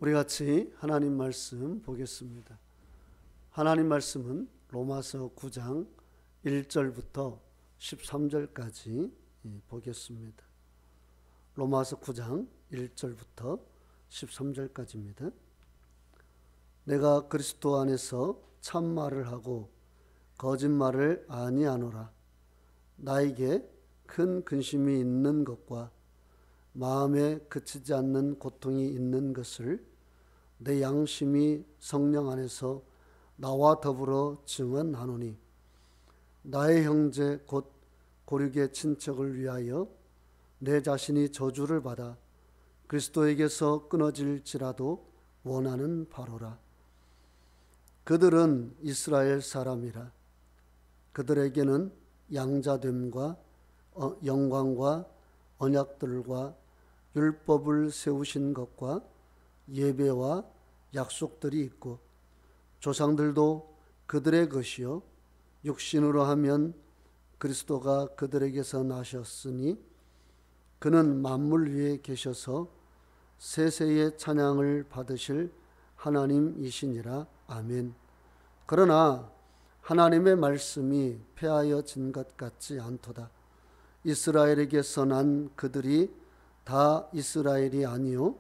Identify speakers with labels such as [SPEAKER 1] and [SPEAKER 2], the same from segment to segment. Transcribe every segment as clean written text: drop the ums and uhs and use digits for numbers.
[SPEAKER 1] 우리 같이 하나님 말씀 보겠습니다. 하나님 말씀은 로마서 9장 1절부터 13절까지 보겠습니다. 로마서 9장 1절부터 13절까지입니다. 내가 그리스도 안에서 참말을 하고 거짓말을 아니하노라. 나에게 큰 근심이 있는 것과 마음에 그치지 않는 고통이 있는 것을 내 양심이 성령 안에서 나와 더불어 증언하노니, 나의 형제 곧 고륙의 친척을 위하여 내 자신이 저주를 받아 그리스도에게서 끊어질지라도 원하는 바로라. 그들은 이스라엘 사람이라. 그들에게는 양자됨과 영광과 언약들과 율법을 세우신 것과 예배와 약속들이 있고, 조상들도 그들의 것이요 육신으로 하면 그리스도가 그들에게서 나셨으니 그는 만물 위에 계셔서 세세의 찬양을 받으실 하나님이시니라. 아멘. 그러나 하나님의 말씀이 폐하여진 것 같지 않도다. 이스라엘에게서 난 그들이 다 이스라엘이 아니요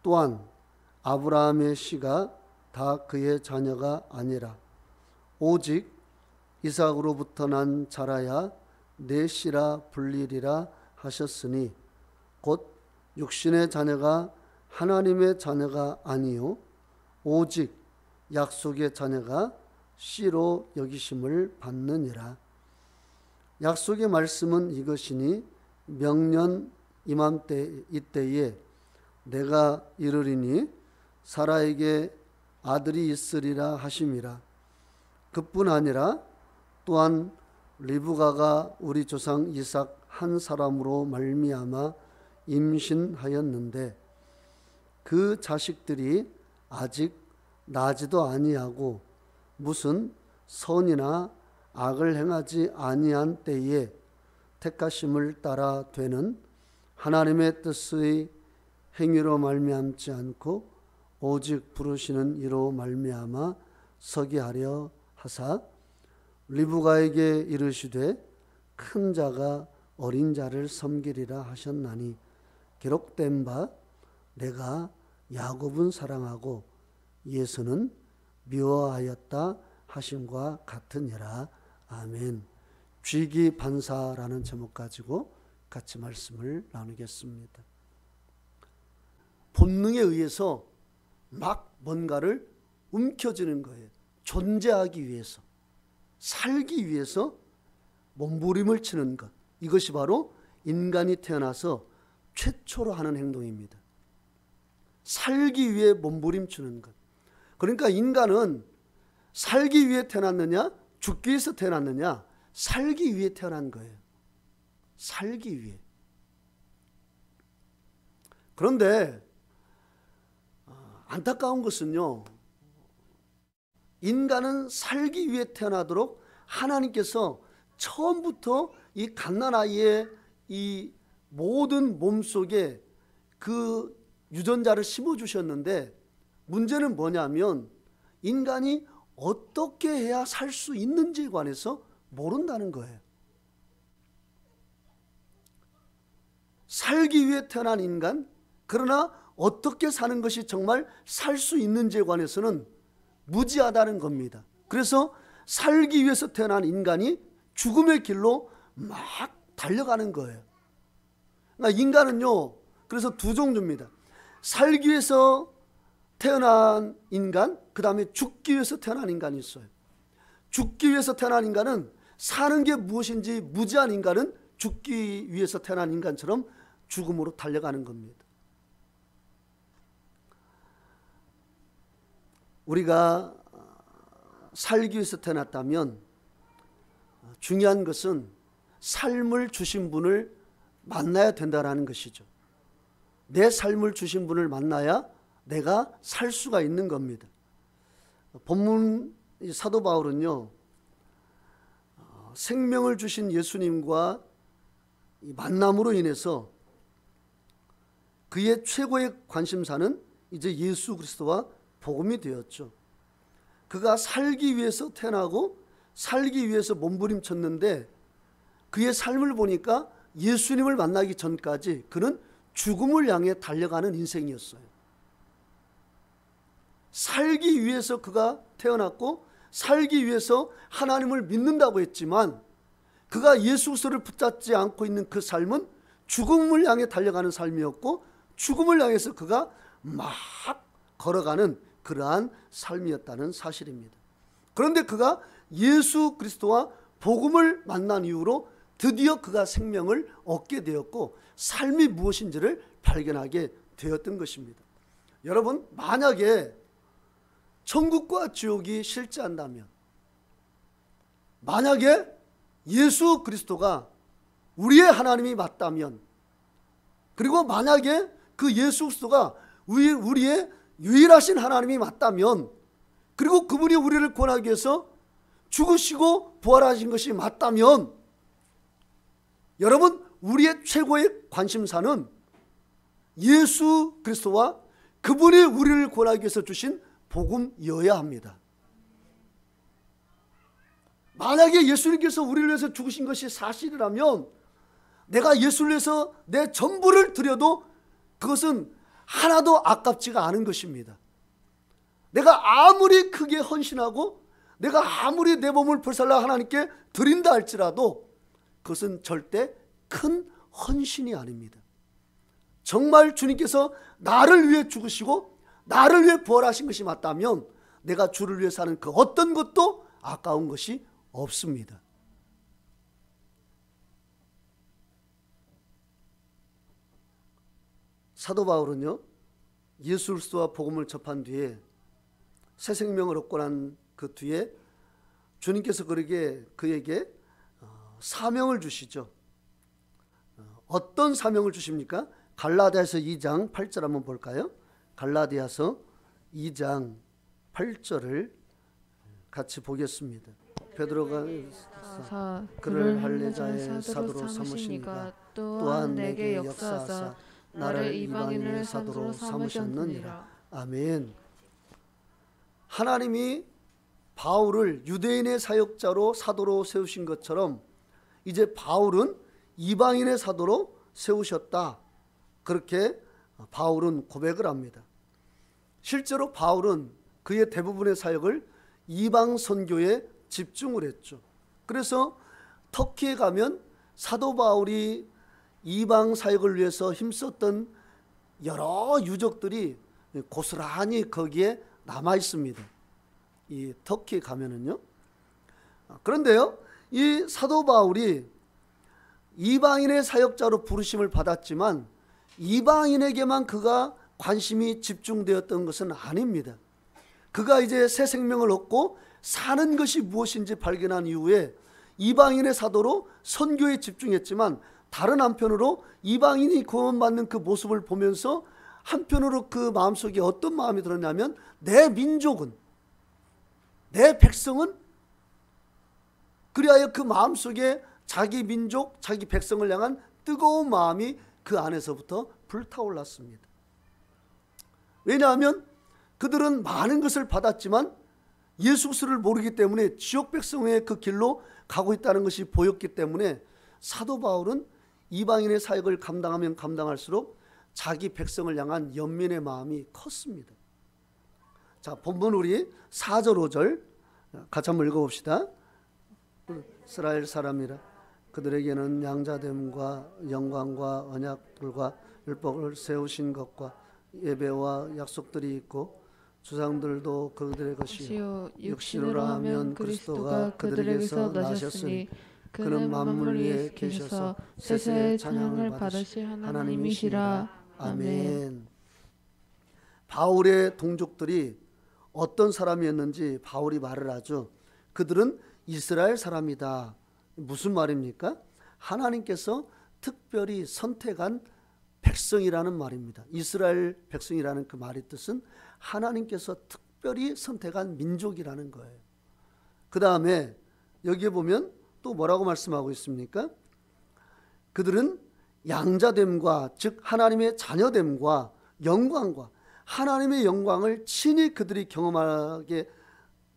[SPEAKER 1] 또한 아브라함의 씨가 다 그의 자녀가 아니라 오직 이삭으로부터 난 자라야 내 씨라 불리리라 하셨으니, 곧 육신의 자녀가 하나님의 자녀가 아니요 오직 약속의 자녀가 씨로 여기심을 받느니라. 약속의 말씀은 이것이니, 명년 이맘때 이때에 내가 이르리니 사라에게 아들이 있으리라 하심이라. 그뿐 아니라 또한 리브가가 우리 조상 이삭 한 사람으로 말미암아 임신하였는데, 그 자식들이 아직 나지도 아니하고 무슨 선이나 악을 행하지 아니한 때에 택하심을 따라 되는 하나님의 뜻의 행위로 말미암지 않고 오직 부르시는 이로 말미암아 서게 하려 하사, 리브가에게 이르시되 큰 자가 어린 자를 섬기리라 하셨나니, 기록된 바 내가 야곱은 사랑하고 예수는 미워하였다 하심과 같으니라. 아멘. 쥐기 반사라는 제목 가지고 같이 말씀을 나누겠습니다. 본능에 의해서 막 뭔가를 움켜쥐는 거예요. 존재하기 위해서, 살기 위해서 몸부림을 치는 것, 이것이 바로 인간이 태어나서 최초로 하는 행동입니다. 살기 위해 몸부림치는 것. 그러니까 인간은 살기 위해 태어났느냐, 죽기 위해서 태어났느냐? 살기 위해 태어난 거예요. 살기 위해. 그런데 안타까운 것은요, 인간은 살기 위해 태어나도록 하나님께서 처음부터 이 갓난아이의 이 모든 몸속에 그 유전자를 심어주셨는데, 문제는 뭐냐면 인간이 어떻게 해야 살 수 있는지에 관해서 모른다는 거예요. 살기 위해 태어난 인간, 그러나 어떻게 사는 것이 정말 살 수 있는지에 관해서는 무지하다는 겁니다. 그래서 살기 위해서 태어난 인간이 죽음의 길로 막 달려가는 거예요. 그러니까 인간은요, 그래서 두 종류입니다. 살기 위해서 태어난 인간, 그 다음에 죽기 위해서 태어난 인간이 있어요. 죽기 위해서 태어난 인간은 사는 게 무엇인지 무지한 인간은 죽기 위해서 태어난 인간처럼 죽음으로 달려가는 겁니다. 우리가 살기 위해서 태어났다면 중요한 것은 삶을 주신 분을 만나야 된다는 것이죠. 내 삶을 주신 분을 만나야 내가 살 수가 있는 겁니다. 본문 사도 바울은요, 생명을 주신 예수님과 만남으로 인해서 그의 최고의 관심사는 이제 예수 그리스도와 복음이 되었죠. 그가 살기 위해서 태어나고 살기 위해서 몸부림쳤는데 그의 삶을 보니까 예수님을 만나기 전까지 그는 죽음을 향해 달려가는 인생이었어요. 살기 위해서 그가 태어났고 살기 위해서 하나님을 믿는다고 했지만 그가 예수 그리스도를 붙잡지 않고 있는 그 삶은 죽음을 향해 달려가는 삶이었고 죽음을 향해서 그가 막 걸어가는 그러한 삶이었다는 사실입니다. 그런데 그가 예수 그리스도와 복음을 만난 이후로 드디어 그가 생명을 얻게 되었고 삶이 무엇인지를 발견하게 되었던 것입니다. 여러분, 만약에 천국과 지옥이 실제한다면, 만약에 예수 그리스도가 우리의 하나님이 맞다면, 그리고 만약에 그 예수 그리스도가 우리의 유일하신 하나님이 맞다면, 그리고 그분이 우리를 구원하기 위해서 죽으시고 부활하신 것이 맞다면, 여러분, 우리의 최고의 관심사는 예수 그리스도와 그분이 우리를 구원하기 위해서 주신 복음이어야 합니다. 만약에 예수님께서 우리를 위해서 죽으신 것이 사실이라면 내가 예수를 위해서 내 전부를 드려도 그것은 하나도 아깝지가 않은 것입니다. 내가 아무리 크게 헌신하고 내가 아무리 내 몸을 불살라 하나님께 드린다 할지라도 그것은 절대 큰 헌신이 아닙니다. 정말 주님께서 나를 위해 죽으시고 나를 위해 부활하신 것이 맞다면 내가 주를 위해 사는 그 어떤 것도 아까운 것이 없습니다. 사도 바울은요, 예수 그리스도와 복음을 접한 뒤에 새 생명을 얻고 난 그 뒤에 주님께서 그에게 사명을 주시죠. 어떤 사명을 주십니까? 갈라디아서 2장 8절 한번 볼까요? 갈라디아서 2장 8절을 같이 보겠습니다. 베드로가 그를 할례자의 사도로 삼으시니가 또한 내게 역사하사 나를 이방인의 사도로 삼으셨느니라. 아멘. 하나님이 바울을 유대인의 사역자로 사도로 세우신 것처럼 이제 바울은 이방인의 사도로 세우셨다. 그렇게 바울은 고백을 합니다. 실제로 바울은 그의 대부분의 사역을 이방 선교에 집중을 했죠. 그래서 터키에 가면 사도 바울이 이방 사역을 위해서 힘썼던 여러 유적들이 고스란히 거기에 남아 있습니다. 이 터키에 가면은요. 그런데요, 이 사도 바울이 이방인의 사역자로 부르심을 받았지만 이방인에게만 그가 관심이 집중되었던 것은 아닙니다. 그가 이제 새 생명을 얻고 사는 것이 무엇인지 발견한 이후에 이방인의 사도로 선교에 집중했지만 다른 한편으로 이방인이 구원받는 그 모습을 보면서 한편으로 그 마음속에 어떤 마음이 들었냐면 내 민족은, 내 백성은, 그리하여 그 마음속에 자기 민족, 자기 백성을 향한 뜨거운 마음이 그 안에서부터 불타올랐습니다. 왜냐하면 그들은 많은 것을 받았지만 예수 그리스도를 모르기 때문에 지옥 백성의 그 길로 가고 있다는 것이 보였기 때문에 사도 바울은 이방인의 사역을 감당하면 감당할수록 자기 백성을 향한 연민의 마음이 컸습니다. 자, 본문 우리 4절 5절 같이 한번 읽어봅시다. 이스라엘 사람이라 그들에게는 양자됨과 영광과 언약들과 율법을 세우신 것과 예배와 약속들이 있고 주상들도 그들의 것이요 육신으로 하면 그리스도가 그들에게서 나셨으니 그는 만물 위에 계셔서 세세의 찬양을 받으실 하나님이시라. 아멘. 바울의 동족들이 어떤 사람이었는지 바울이 말을 하죠. 그들은 이스라엘 사람이다. 무슨 말입니까? 하나님께서 특별히 선택한 백성이라는 말입니다. 이스라엘 백성이라는 그 말의 뜻은 하나님께서 특별히 선택한 민족이라는 거예요. 그 다음에 여기에 보면 또 뭐라고 말씀하고 있습니까? 그들은 양자됨과 즉 하나님의 자녀됨과 영광과 하나님의 영광을 친히 그들이 경험하게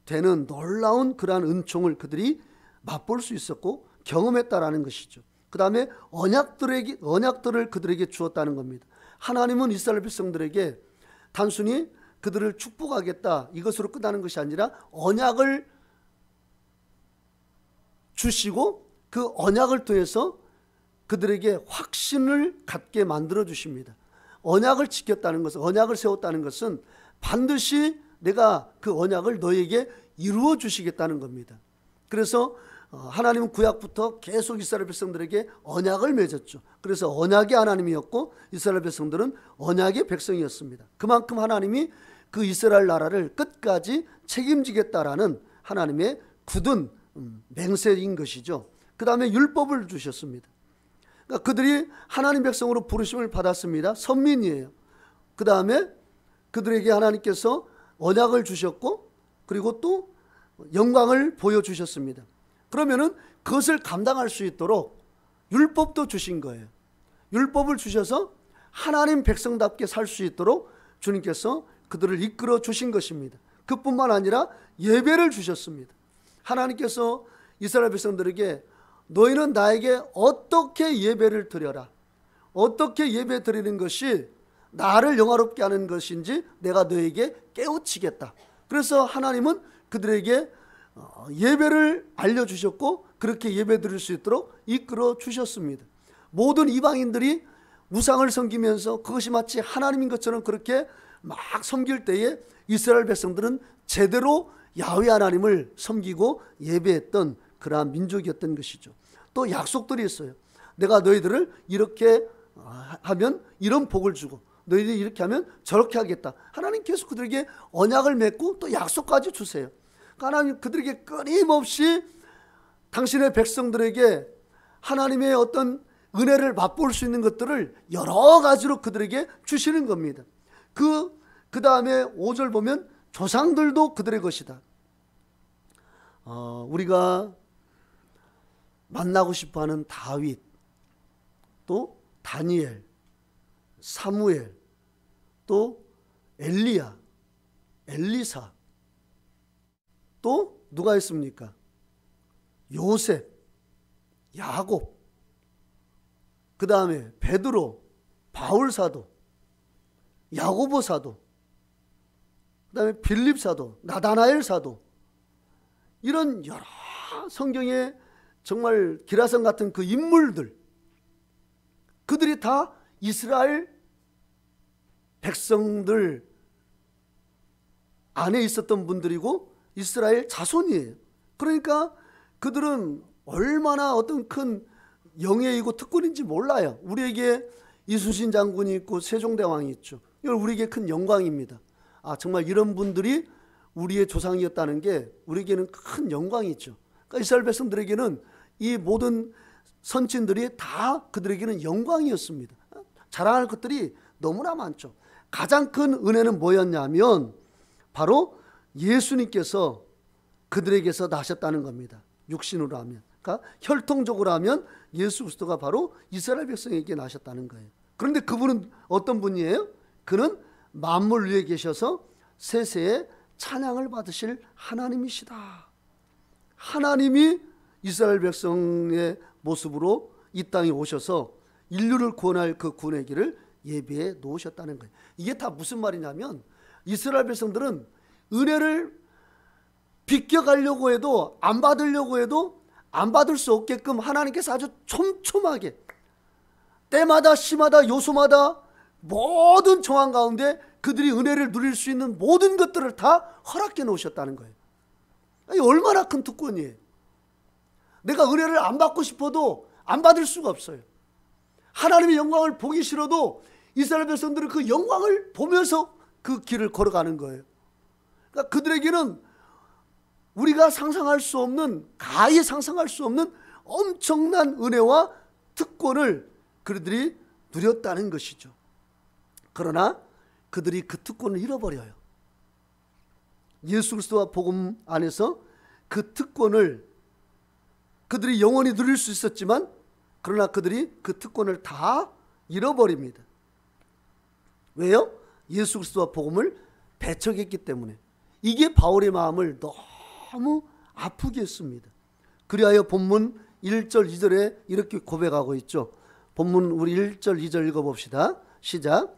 [SPEAKER 1] 되는 놀라운 그러한 은총을 그들이 맛볼 수 있었고 경험했다라는 것이죠. 그 다음에 언약들을 그들에게 주었다는 겁니다. 하나님은 이스라엘 백성들에게 단순히 그들을 축복하겠다 이것으로 끝나는 것이 아니라 언약을 주시고 그 언약을 통해서 그들에게 확신을 갖게 만들어 주십니다. 언약을 지켰다는 것은, 언약을 세웠다는 것은 반드시 내가 그 언약을 너에게 이루어 주시겠다는 겁니다. 그래서 하나님은 구약부터 계속 이스라엘 백성들에게 언약을 맺었죠. 그래서 언약의 하나님이었고 이스라엘 백성들은 언약의 백성이었습니다. 그만큼 하나님이 그 이스라엘 나라를 끝까지 책임지겠다라는 하나님의 굳은 맹세인 것이죠. 그 다음에 율법을 주셨습니다. 그러니까 그들이 하나님 백성으로 부르심을 받았습니다. 선민이에요. 그 다음에 그들에게 하나님께서 언약을 주셨고 그리고 또 영광을 보여주셨습니다. 그러면은 그것을 감당할 수 있도록 율법도 주신 거예요. 율법을 주셔서 하나님 백성답게 살 수 있도록 주님께서 그들을 이끌어 주신 것입니다. 그뿐만 아니라 예배를 주셨습니다. 하나님께서 이스라엘 백성들에게 너희는 나에게 어떻게 예배를 드려라. 어떻게 예배 드리는 것이 나를 영화롭게 하는 것인지 내가 너에게 깨우치겠다. 그래서 하나님은 그들에게 예배를 알려주셨고 그렇게 예배 드릴 수 있도록 이끌어 주셨습니다. 모든 이방인들이 우상을 섬기면서 그것이 마치 하나님인 것처럼 그렇게 막 섬길 때에 이스라엘 백성들은 제대로 야훼 하나님을 섬기고 예배했던 그러한 민족이었던 것이죠. 또 약속들이 있어요. 내가 너희들을 이렇게 하면 이런 복을 주고 너희들이 이렇게 하면 저렇게 하겠다. 하나님 계속 그들에게 언약을 맺고 또 약속까지 주세요. 하나님 그들에게 끊임없이 당신의 백성들에게 하나님의 어떤 은혜를 맛볼 수 있는 것들을 여러 가지로 그들에게 주시는 겁니다. 그 다음에 5절 보면 조상들도 그들의 것이다. 우리가 만나고 싶어하는 다윗, 또 다니엘, 사무엘, 또 엘리야, 엘리사, 또 누가 있습니까? 요셉, 야곱, 그 다음에 베드로, 바울 사도, 야고보 사도, 그 다음에 빌립 사도, 나다나엘 사도, 이런 여러 성경에 정말 기라성 같은 그 인물들, 그들이 다 이스라엘 백성들 안에 있었던 분들이고 이스라엘 자손이에요. 그러니까 그들은 얼마나 어떤 큰 영예이고 특권인지 몰라요. 우리에게 이순신 장군이 있고 세종대왕이 있죠. 이건 우리에게 큰 영광입니다. 정말 이런 분들이 우리의 조상이었다는 게 우리에게는 큰 영광이죠. 그러니까 이스라엘 백성들에게는 이 모든 선진들이 다 그들에게는 영광이었습니다. 자랑할 것들이 너무나 많죠. 가장 큰 은혜는 뭐였냐면 바로 예수님께서 그들에게서 나셨다는 겁니다. 육신으로 하면. 그러니까 혈통적으로 하면 예수 그리스도가 바로 이스라엘 백성에게 나셨다는 거예요. 그런데 그분은 어떤 분이에요? 그는 만물 위에 계셔서 세세에 찬양을 받으실 하나님이시다. 하나님이 이스라엘 백성의 모습으로 이 땅에 오셔서 인류를 구원할 그 구원의 길을 예비해 놓으셨다는 거예요. 이게 다 무슨 말이냐면 이스라엘 백성들은 은혜를 비껴가려고 해도 안 받으려고 해도 안 받을 수 없게끔 하나님께서 아주 촘촘하게 때마다 시마다 요소마다 모든 정황 가운데 그들이 은혜를 누릴 수 있는 모든 것들을 다 허락해 놓으셨다는 거예요. 아니, 얼마나 큰 특권이에요. 내가 은혜를 안 받고 싶어도 안 받을 수가 없어요. 하나님의 영광을 보기 싫어도 이스라엘 백성들은 그 영광을 보면서 그 길을 걸어가는 거예요. 그러니까 그들에게는 우리가 상상할 수 없는, 가히 상상할 수 없는 엄청난 은혜와 특권을 그들이 누렸다는 것이죠. 그러나 그들이 그 특권을 잃어버려요. 예수 그리스도와 복음 안에서 그 특권을 그들이 영원히 누릴 수 있었지만 그러나 그들이 그 특권을 다 잃어버립니다. 왜요? 예수 그리스도와 복음을 배척했기 때문에 이게 바울의 마음을 너무 아프게 했습니다. 그리하여 본문 1절 2절에 이렇게 고백하고 있죠. 본문 우리 1절 2절 읽어봅시다. 시작.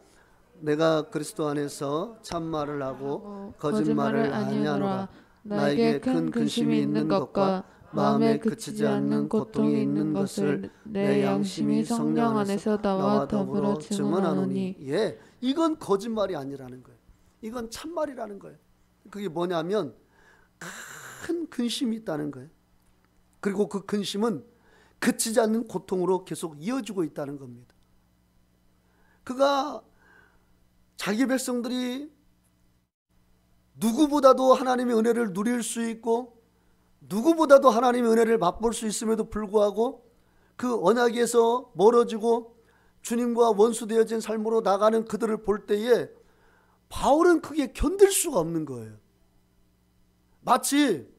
[SPEAKER 1] 내가 그리스도 안에서 참말을 하고 거짓말을 아니하노라. 나에게 큰 근심이 있는 것과 마음에 그치지 않는 고통이 있는 것을 내 양심이 성령 안에서 나와 더불어 증언하노니. 예, 이건 거짓말이 아니라는 거예요. 이건 참말이라는 거예요. 그게 뭐냐면 큰 근심이 있다는 거예요. 그리고 그 근심은 그치지 않는 고통으로 계속 이어지고 있다는 겁니다. 그가 자기 백성들이 누구보다도 하나님의 은혜를 누릴 수 있고 누구보다도 하나님의 은혜를 맛볼 수 있음에도 불구하고 그 언약에서 멀어지고 주님과 원수되어진 삶으로 나가는 그들을 볼 때에 바울은 그게 견딜 수가 없는 거예요. 마치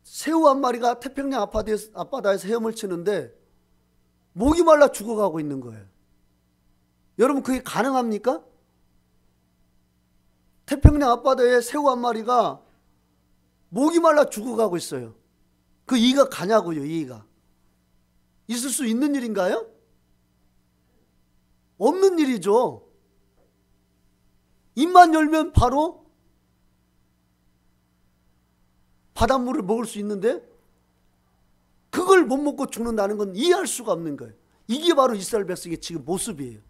[SPEAKER 1] 새우 한 마리가 태평양 앞바다에서 헤엄을 치는데 목이 말라 죽어가고 있는 거예요. 여러분, 그게 가능합니까? 태평양 앞바다에 새우 한 마리가 목이 말라 죽어가고 있어요. 그 이해가 가냐고요. 이해가 있을 수 있는 일인가요? 없는 일이죠. 입만 열면 바로 바닷물을 먹을 수 있는데 그걸 못 먹고 죽는다는 건 이해할 수가 없는 거예요. 이게 바로 이스라엘 백성의 지금 모습이에요.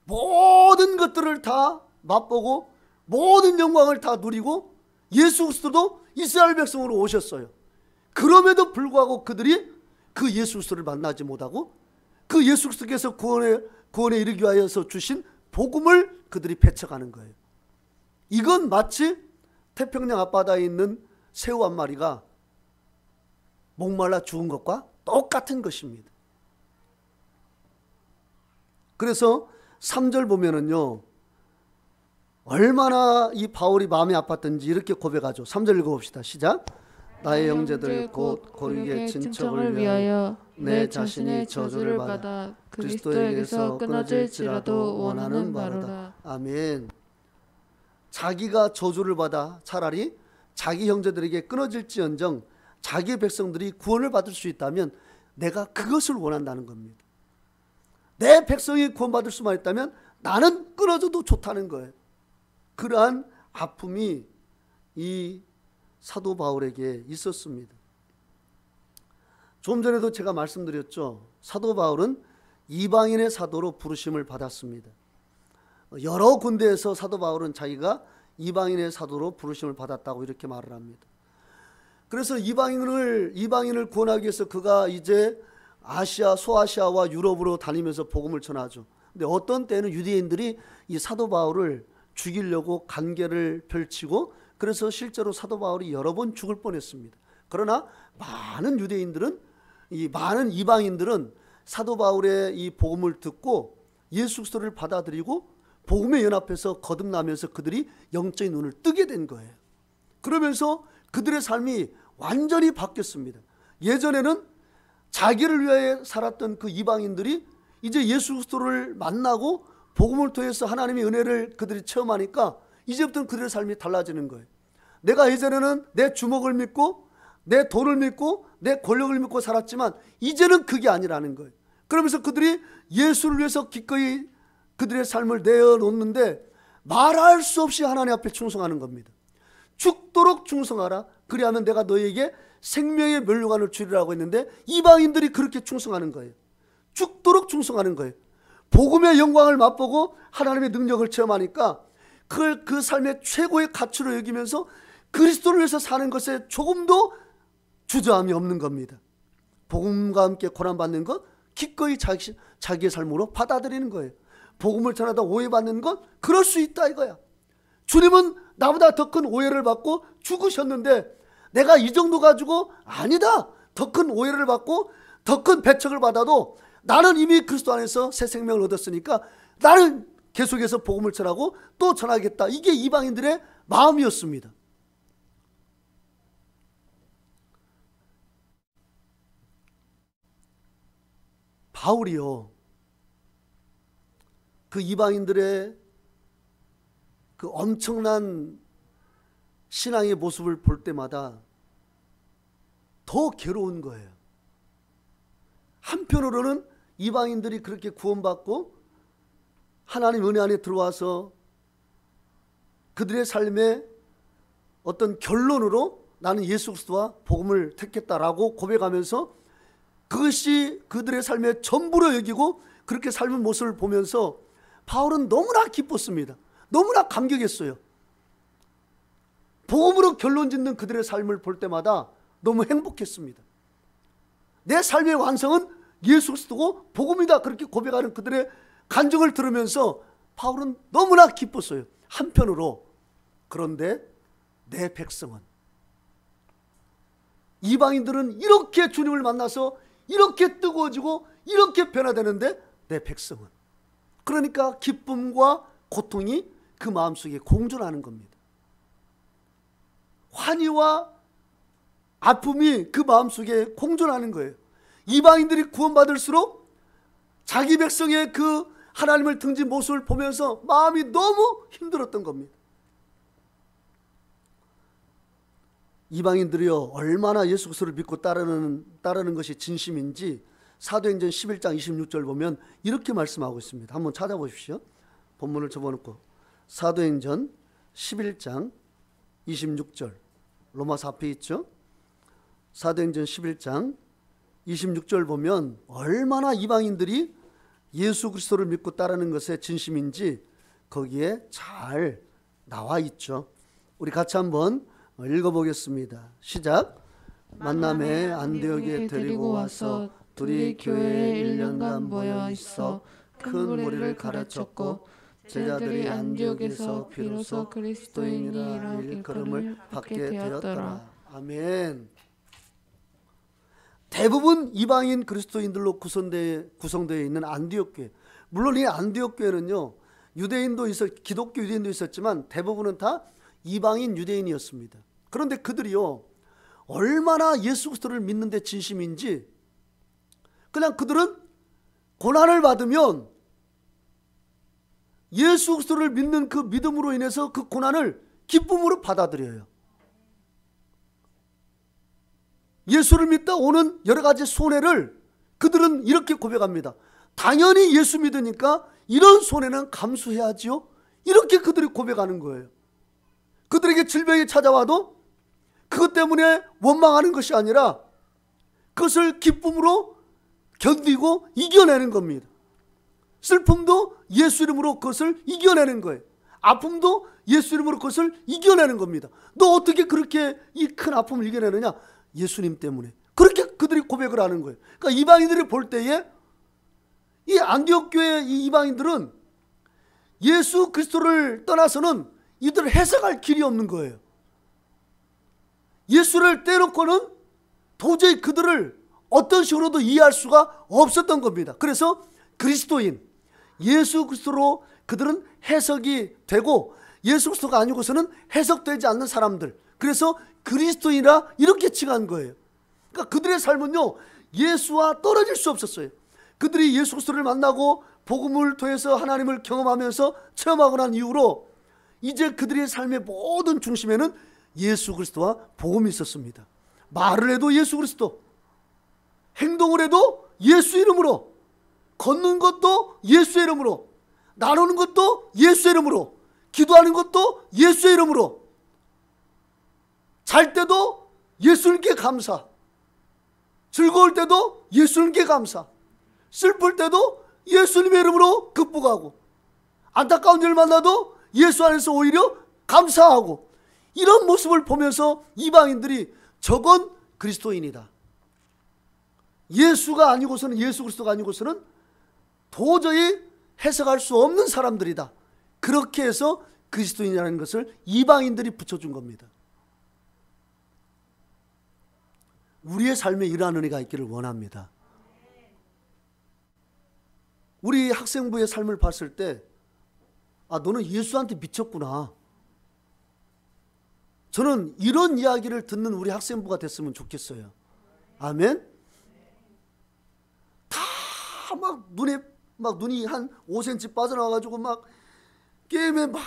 [SPEAKER 1] 모든 것들을 다 맛보고 모든 영광을 다 누리고 예수 그리스도도 이스라엘 백성으로 오셨어요. 그럼에도 불구하고 그들이 그 예수 그리스도를 만나지 못하고 그 예수 그리스도께서 구원에 이르기 위하여서 주신 복음을 그들이 배척하는 거예요. 이건 마치 태평양 앞바다에 있는 새우 한 마리가 목말라 죽은 것과 똑같은 것입니다. 그래서 3절 보면은요, 얼마나 이 바울이 마음이 아팠던지 이렇게 고백하죠. 3절 읽어봅시다. 시작. 나의 형제들 곧 고르게 친척을 위하여 내 자신이 저주를 받아 그리스도에게서 끊어질지라도 원하는 바로다. 아멘. 자기가 저주를 받아 차라리 자기 형제들에게 끊어질지언정 자기 백성들이 구원을 받을 수 있다면 내가 그것을 원한다는 겁니다. 내 백성이 구원받을 수만 있다면 나는 끊어져도 좋다는 거예요. 그러한 아픔이 이 사도 바울에게 있었습니다. 좀 전에도 제가 말씀드렸죠. 사도 바울은 이방인의 사도로 부르심을 받았습니다. 여러 군데에서 사도 바울은 자기가 이방인의 사도로 부르심을 받았다고 이렇게 말을 합니다. 그래서 이방인을 구원하기 위해서 그가 이제 아시아, 소아시아와 유럽으로 다니면서 복음을 전하죠. 근데 어떤 때는 유대인들이 이 사도 바울을 죽이려고 간계를 펼치고 그래서 실제로 사도 바울이 여러 번 죽을 뻔했습니다. 그러나 많은 이방인들은 사도 바울의 이 복음을 듣고 예수 그리스도를 받아들이고 복음에 연합해서 거듭나면서 그들이 영적인 눈을 뜨게 된 거예요. 그러면서 그들의 삶이 완전히 바뀌었습니다. 예전에는 자기를 위해 살았던 그 이방인들이 이제 예수 그리스도를 만나고 복음을 통해서 하나님의 은혜를 그들이 체험하니까 이제부터는 그들의 삶이 달라지는 거예요. 내가 예전에는 내 주먹을 믿고 내 돈을 믿고 내 권력을 믿고 살았지만 이제는 그게 아니라는 거예요. 그러면서 그들이 예수를 위해서 기꺼이 그들의 삶을 내어놓는데 말할 수 없이 하나님 앞에 충성하는 겁니다. 죽도록 충성하라. 그리하면 내가 너에게 생명의 면류관을 주리라고 했는데 이방인들이 그렇게 충성하는 거예요. 죽도록 충성하는 거예요. 복음의 영광을 맛보고 하나님의 능력을 체험하니까 그걸 그 삶의 최고의 가치로 여기면서 그리스도를 위해서 사는 것에 조금도 주저함이 없는 겁니다. 복음과 함께 고난받는 것 기꺼이 자기의 삶으로 받아들이는 거예요. 복음을 전하다 오해받는 것 그럴 수 있다 이거야. 주님은 나보다 더 큰 오해를 받고 죽으셨는데 내가 이 정도 가지고 아니다. 더 큰 오해를 받고 더 큰 배척을 받아도 나는 이미 그리스도 안에서 새 생명을 얻었으니까 나는 계속해서 복음을 전하고 또 전하겠다. 이게 이방인들의 마음이었습니다. 바울이요, 그 이방인들의 그 엄청난 신앙의 모습을 볼 때마다 더 괴로운 거예요. 한편으로는 이방인들이 그렇게 구원받고 하나님 은혜 안에 들어와서 그들의 삶의 어떤 결론으로 나는 예수 그리스도와 복음을 택했다라고 고백하면서 그것이 그들의 삶의 전부로 여기고 그렇게 삶의 모습을 보면서 바울은 너무나 기뻤습니다. 너무나 감격했어요. 복음으로 결론 짓는 그들의 삶을 볼 때마다 너무 행복했습니다. 내 삶의 완성은 예수 그리스도고 복음이다, 그렇게 고백하는 그들의 간증을 들으면서 바울은 너무나 기뻤어요. 한편으로 그런데 내 백성은, 이방인들은 이렇게 주님을 만나서 이렇게 뜨거워지고 이렇게 변화되는데 내 백성은, 그러니까 기쁨과 고통이 그 마음속에 공존하는 겁니다. 환희와 아픔이 그 마음속에 공존하는 거예요. 이방인들이 구원받을수록 자기 백성의 그 하나님을 등진 모습을 보면서 마음이 너무 힘들었던 겁니다. 이방인들이요, 얼마나 예수 그리스도를 믿고 따르는 것이 진심인지 사도행전 11장 26절 보면 이렇게 말씀하고 있습니다. 한번 찾아보십시오. 본문을 접어놓고 사도행전 11장 26절, 로마서 앞에 있죠. 사도행전 11장 26절 보면 얼마나 이방인들이 예수 그리스도를 믿고 따르는 것에 진심인지 거기에 잘 나와 있죠. 우리 같이 한번 읽어보겠습니다. 시작. 만남에 안디옥에 데리고 와서 둘이 교회에 1년간 모여 있어 큰 무리를 가르쳤고 제자들이 안디옥에서 비로소 그리스도인이라 일컬음을 받게 되었더라. 아멘. 대부분 이방인 그리스도인들로 구성되어 있는 안디옥 교회, 물론 이 안디옥 교회는요, 유대인도 기독교 유대인도 있었지만 대부분은 다 이방인 유대인이었습니다. 그런데 그들이요, 얼마나 예수 그리스도를 믿는데 진심인지, 그냥 그들은 고난을 받으면 예수 그리스도를 믿는 그 믿음으로 인해서 그 고난을 기쁨으로 받아들여요. 예수를 믿다 오는 여러 가지 손해를 그들은 이렇게 고백합니다. 당연히 예수 믿으니까 이런 손해는 감수해야지요, 이렇게 그들이 고백하는 거예요. 그들에게 질병이 찾아와도 그것 때문에 원망하는 것이 아니라 그것을 기쁨으로 견디고 이겨내는 겁니다. 슬픔도 예수 이름으로 그것을 이겨내는 거예요. 아픔도 예수 이름으로 그것을 이겨내는 겁니다. 너 어떻게 그렇게 이 큰 아픔을 이겨내느냐? 예수님 때문에. 그렇게 그들이 고백을 하는 거예요. 그러니까 이방인들이 볼 때에 이 안디옥 교회 이 이방인들은 예수 그리스도를 떠나서는 이들을 해석할 길이 없는 거예요. 예수를 떼놓고는 도저히 그들을 어떤 식으로도 이해할 수가 없었던 겁니다. 그래서 그리스도인, 예수 그리스도로 그들은 해석이 되고 예수 그리스도가 아니고서는 해석되지 않는 사람들, 그래서 그리스도인이라 이렇게 칭한 거예요. 그러니까 그들의 삶은요, 예수와 떨어질 수 없었어요. 그들이 예수 그리스도를 만나고 복음을 통해서 하나님을 경험하면서 체험하고 난 이후로 이제 그들의 삶의 모든 중심에는 예수 그리스도와 복음이 있었습니다. 말을 해도 예수 그리스도, 행동을 해도 예수 이름으로, 걷는 것도 예수 이름으로, 나누는 것도 예수 이름으로, 기도하는 것도 예수 이름으로, 잘 때도 예수님께 감사, 즐거울 때도 예수님께 감사, 슬플 때도 예수님의 이름으로 극복하고, 안타까운 일을 만나도 예수 안에서 오히려 감사하고, 이런 모습을 보면서 이방인들이 저건 그리스도인이다, 예수가 아니고서는, 예수 그리스도가 아니고서는 도저히 해석할 수 없는 사람들이다, 그렇게 해서 그리스도인이라는 것을 이방인들이 붙여준 겁니다. 우리의 삶에 이러한 은혜가 있기를 원합니다. 우리 학생부의 삶을 봤을 때, 아, 너는 예수한테 미쳤구나, 저는 이런 이야기를 듣는 우리 학생부가 됐으면 좋겠어요. 아멘. 다 막 눈에 막 눈이 한 5cm 빠져나와가지고 막 게임에 막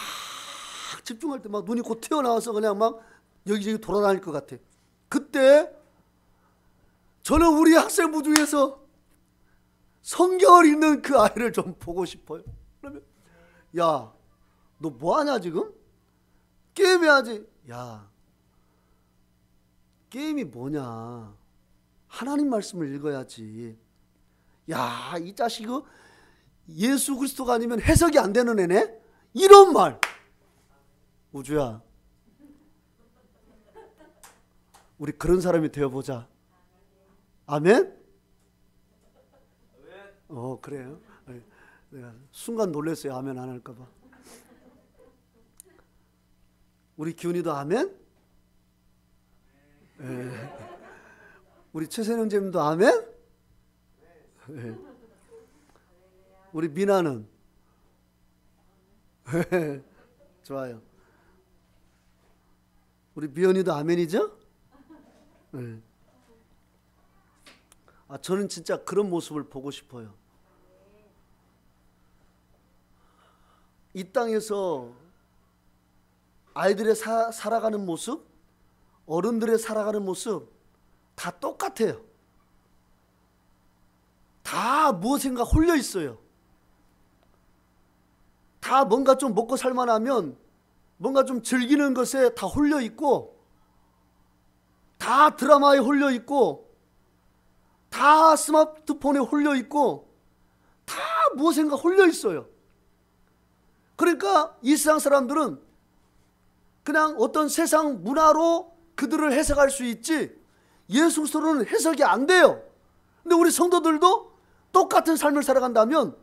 [SPEAKER 1] 집중할 때 막 눈이 곧 튀어나와서 그냥 막 여기저기 돌아다닐 것 같아. 그때 저는 우리 학생부 중에서 성경을 읽는 그 아이를 좀 보고 싶어요. 그러면 야, 너 뭐하냐 지금? 게임해야지. 야, 게임이 뭐냐? 하나님 말씀을 읽어야지. 야, 이 자식이 예수 그리스도가 아니면 해석이 안 되는 애네? 이런 말. 우주야, 우리 그런 사람이 되어보자. 아멘? 그래요? 내가 순간 놀랐어요. 아멘 안 할까봐. 우리 기훈이도 아멘? 네. 우리 최선영 쌤도 아멘? 네. 우리 미나는? 좋아요. 우리 미연이도 아멘이죠? 네. 저는 진짜 그런 모습을 보고 싶어요. 이 땅에서 아이들의 살아가는 모습, 어른들의 살아가는 모습 다 똑같아요. 다 무엇인가 홀려 있어요. 다 뭔가 좀 먹고 살만하면 뭔가 좀 즐기는 것에 다 홀려 있고, 다 드라마에 홀려 있고, 다 스마트폰에 홀려 있고, 다 무엇인가 홀려 있어요. 그러니까 이 세상 사람들은 그냥 어떤 세상 문화로 그들을 해석할 수 있지 예수 그리스도는 해석이 안 돼요. 근데 우리 성도들도 똑같은 삶을 살아간다면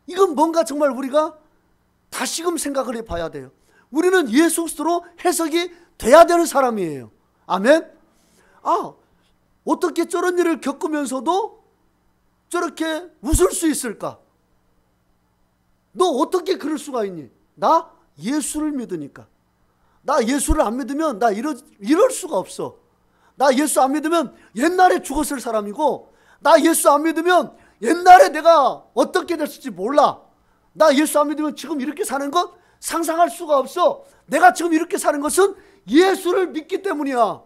[SPEAKER 1] 이건 뭔가 정말 우리가 다시금 생각을 해봐야 돼요. 우리는 예수 그리스도로 해석이 돼야 되는 사람이에요. 아멘? 어떻게 저런 일을 겪으면서도 저렇게 웃을 수 있을까? 너 어떻게 그럴 수가 있니? 나 예수를 믿으니까. 나 예수를 안 믿으면 나 이럴 수가 없어. 나 예수 안 믿으면 옛날에 죽었을 사람이고, 나 예수 안 믿으면 옛날에 내가 어떻게 됐을지 몰라. 나 예수 안 믿으면 지금 이렇게 사는 것 상상할 수가 없어. 내가 지금 이렇게 사는 것은 예수를 믿기 때문이야.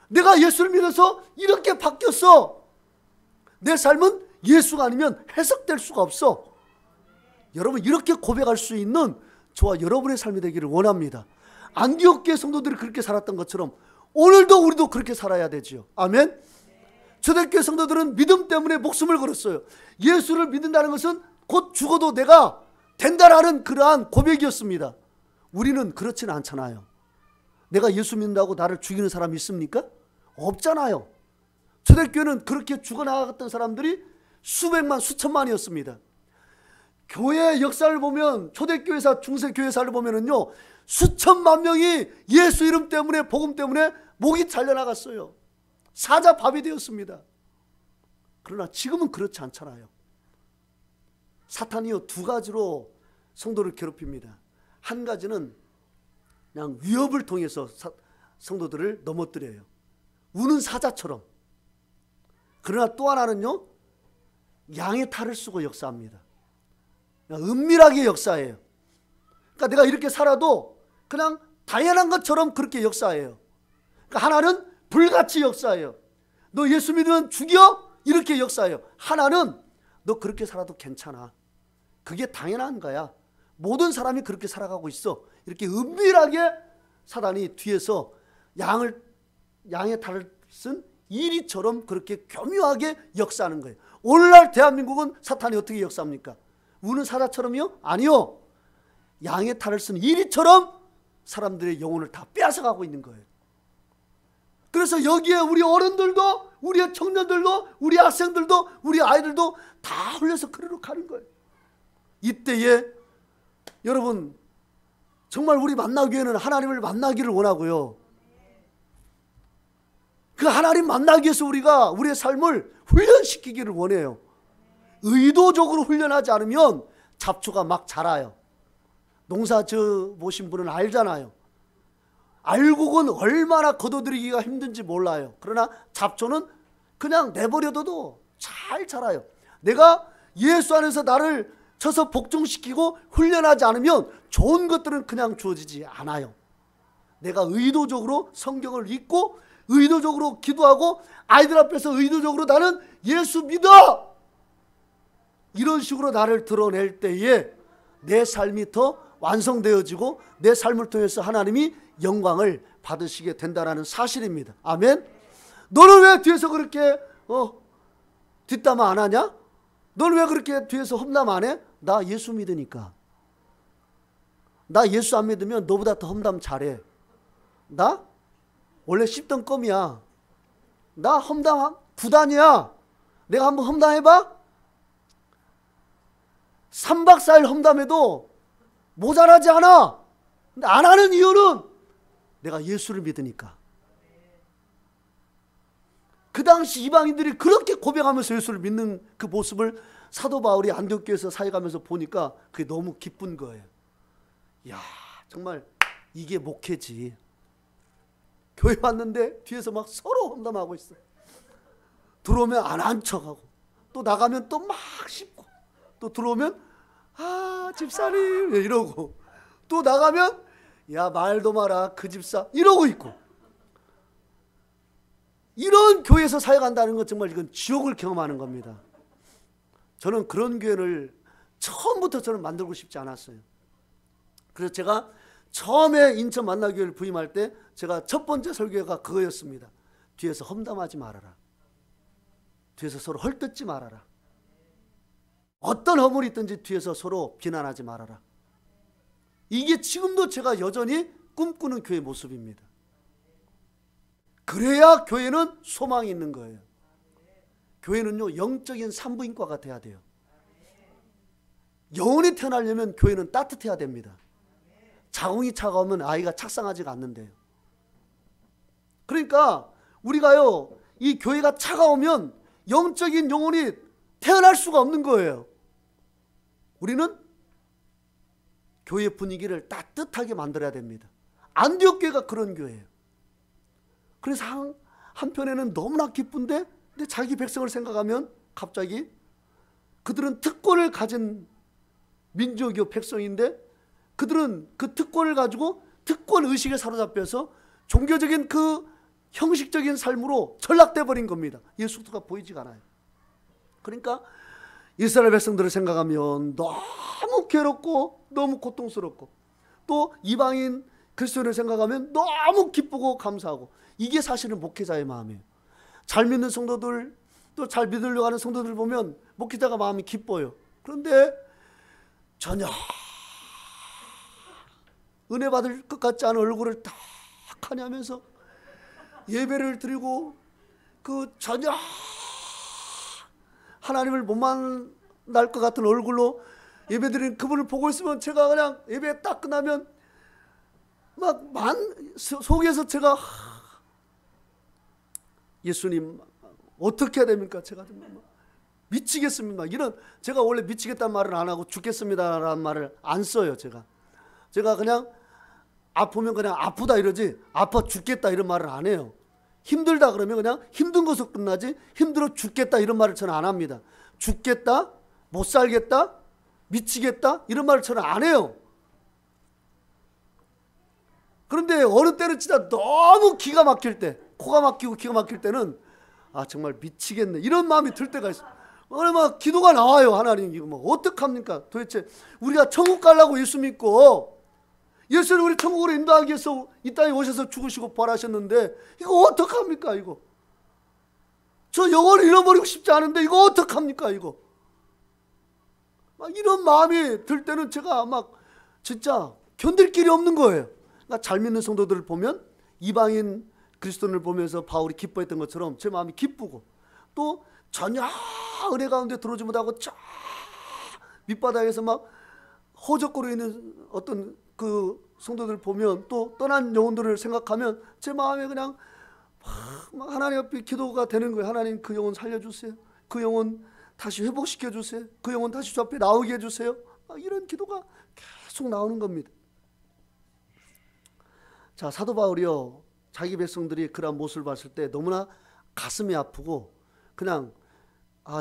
[SPEAKER 1] 내가 예수를 믿어서 이렇게 바뀌었어. 내 삶은 예수가 아니면 해석될 수가 없어. 여러분, 이렇게 고백할 수 있는 저와 여러분의 삶이 되기를 원합니다. 안디옥 교회 성도들이 그렇게 살았던 것처럼 오늘도 우리도 그렇게 살아야 되지요. 아멘. 초대교회 성도들은 믿음 때문에 목숨을 걸었어요. 예수를 믿는다는 것은 곧 죽어도 내가 된다라는 그러한 고백이었습니다. 우리는 그렇지는 않잖아요. 내가 예수 믿는다고 나를 죽이는 사람이 있습니까? 없잖아요. 초대교회는 그렇게 죽어나갔던 사람들이 수백만 수천만이었습니다. 교회의 역사를 보면, 초대교회사 중세교회사를 보면은요, 수천만 명이 예수 이름 때문에, 복음 때문에 목이 잘려나갔어요. 사자밥이 되었습니다. 그러나 지금은 그렇지 않잖아요. 사탄이요, 두 가지로 성도를 괴롭힙니다. 한 가지는 그냥 위협을 통해서 성도들을 넘어뜨려요. 우는 사자처럼. 그러나 또 하나는요, 양의 탈을 쓰고 역사합니다. 은밀하게 역사해요. 그러니까 내가 이렇게 살아도 그냥 당연한 것처럼 그렇게 역사해요. 그러니까 하나는 불같이 역사해요. 너 예수 믿으면 죽여? 이렇게 역사해요. 하나는 너 그렇게 살아도 괜찮아. 그게 당연한 거야. 모든 사람이 그렇게 살아가고 있어. 이렇게 은밀하게 사단이 뒤에서 양의 탈을 쓴 이리처럼 그렇게 교묘하게 역사하는 거예요. 오늘날 대한민국은 사탄이 어떻게 역사합니까? 우는 사자처럼요? 아니요. 양의 탈을 쓴 이리처럼 사람들의 영혼을 다 빼앗아가고 있는 거예요. 그래서 여기에 우리 어른들도, 우리 청년들도, 우리 학생들도, 우리 아이들도 다 흘려서 그리로 가는 거예요. 이때에 여러분, 정말 우리 만나기에는 하나님을 만나기를 원하고요. 그 하나님 만나기 위해서 우리가 우리의 삶을 훈련시키기를 원해요. 의도적으로 훈련하지 않으면 잡초가 막 자라요. 농사 저 보신 분은 알잖아요. 알곡은 얼마나 걷어들이기가 힘든지 몰라요. 그러나 잡초는 그냥 내버려둬도 잘 자라요. 내가 예수 안에서 나를 쳐서 복종시키고 훈련하지 않으면 좋은 것들은 그냥 주어지지 않아요. 내가 의도적으로 성경을 읽고 의도적으로 기도하고 아이들 앞에서 의도적으로 나는 예수 믿어! 이런 식으로 나를 드러낼 때에 내 삶이 더 완성되어지고 내 삶을 통해서 하나님이 영광을 받으시게 된다는 사실입니다. 아멘. 너는 왜 뒤에서 그렇게 뒷담화 안 하냐? 너는 왜 그렇게 뒤에서 험담 안 해? 나 예수 믿으니까. 나 예수 안 믿으면 너보다 더 험담 잘해. 나 원래 씹던 껌이야. 나 험담 구단이야. 내가 한번 험담해봐? 3박 4일 험담해도 모자라지 않아. 근데 안 하는 이유는 내가 예수를 믿으니까. 그 당시 이방인들이 그렇게 고백하면서 예수를 믿는 그 모습을 사도 바울이 안디옥교에서 사역하면서 보니까 그게 너무 기쁜 거예요. 야, 정말 이게 목회지. 교회 왔는데 뒤에서 막 서로 험담하고 있어요. 들어오면 안 한 척하고 또 나가면 또 막 씹고 또 들어오면 집사님 이러고 또 나가면 야 말도 마라 그 집사 이러고 있고. 이런 교회에서 사역한다는 건 정말 이건 지옥을 경험하는 겁니다. 저는 그런 교회를 처음부터 저는 만들고 싶지 않았어요. 그래서 제가 처음에 인천 만나교회를 부임할 때 제가 첫 번째 설교가 그거였습니다. 뒤에서 험담하지 말아라. 뒤에서 서로 헐뜯지 말아라. 어떤 허물이 있든지 뒤에서 서로 비난하지 말아라. 이게 지금도 제가 여전히 꿈꾸는 교회 모습입니다. 그래야 교회는 소망이 있는 거예요. 교회는요 영적인 산부인과가 돼야 돼요. 영혼이 태어나려면 교회는 따뜻해야 됩니다. 자궁이 차가우면 아이가 착상하지가 않는데요. 그러니까 우리가요 이 교회가 차가우면 영적인 영혼이 태어날 수가 없는 거예요. 우리는 교회 분위기를 따뜻하게 만들어야 됩니다. 안디옥 교회가 그런 교회예요. 그래서 한편에는 너무나 기쁜데 근데 자기 백성을 생각하면 갑자기 그들은 특권을 가진 민족이요 백성인데 그들은 그 특권을 가지고 특권 의식에 사로잡혀서 종교적인 그 형식적인 삶으로 전락돼 버린 겁니다. 예수가 보이지가 않아요. 그러니까 이스라엘 백성들을 생각하면 너무 괴롭고 너무 고통스럽고 또 이방인 그리스도인을 생각하면 너무 기쁘고 감사하고 이게 사실은 목회자의 마음이에요. 잘 믿는 성도들 또 잘 믿으려고 하는 성도들 보면 목회자가 마음이 기뻐요. 그런데 전혀 은혜 받을 것 같지 않은 얼굴을 딱 하냐면서 예배를 드리고 그 전혀 하나님을 못 만날 것 같은 얼굴로 예배 드리는 그분을 보고 있으면 제가 그냥 예배 딱 끝나면 막 속에서 제가 예수님 어떻게 해야 됩니까? 제가 미치겠습니다. 이런 제가 원래 미치겠다는 말을 안 하고 죽겠습니다라는 말을 안 써요. 제가 그냥 아프면 그냥 아프다 이러지 아파 죽겠다 이런 말을 안 해요. 힘들다 그러면 그냥 힘든 것으로 끝나지 힘들어 죽겠다 이런 말을 저는 안 합니다. 죽겠다, 못 살겠다, 미치겠다 이런 말을 저는 안 해요. 그런데 어느 때는 진짜 너무 기가 막힐 때 코가 막히고 기가 막힐 때는 정말 미치겠네 이런 마음이 들 때가 있어요. 막 기도가 나와요. 하나님 이거 뭐 어떡합니까? 도대체 우리가 천국 가려고 예수 믿고 예수는 우리 천국으로 인도하기 위해서 이 땅에 오셔서 죽으시고 부활하셨는데 이거 어떡합니까? 이거 저 영혼을 잃어버리고 싶지 않은데 이거 어떡합니까? 이거 막 이런 마음이 들 때는 제가 막 진짜 견딜 길이 없는 거예요. 그러니까 잘 믿는 성도들을 보면 이방인 그리스도인을 보면서 바울이 기뻐했던 것처럼 제 마음이 기쁘고 또 전혀 은혜 가운데 들어오지 못하고 저 밑바닥에서 막 허적거리고 있는 어떤 그 성도들 보면 또 떠난 영혼들을 생각하면 제 마음에 그냥 막 하나님 앞에 기도가 되는 거예요. 하나님 그 영혼 살려주세요. 그 영혼 다시 회복시켜 주세요. 그 영혼 다시 주 앞에 나오게 해주세요. 이런 기도가 계속 나오는 겁니다. 자, 사도 바울이요 자기 백성들이 그런 모습을 봤을 때 너무나 가슴이 아프고 그냥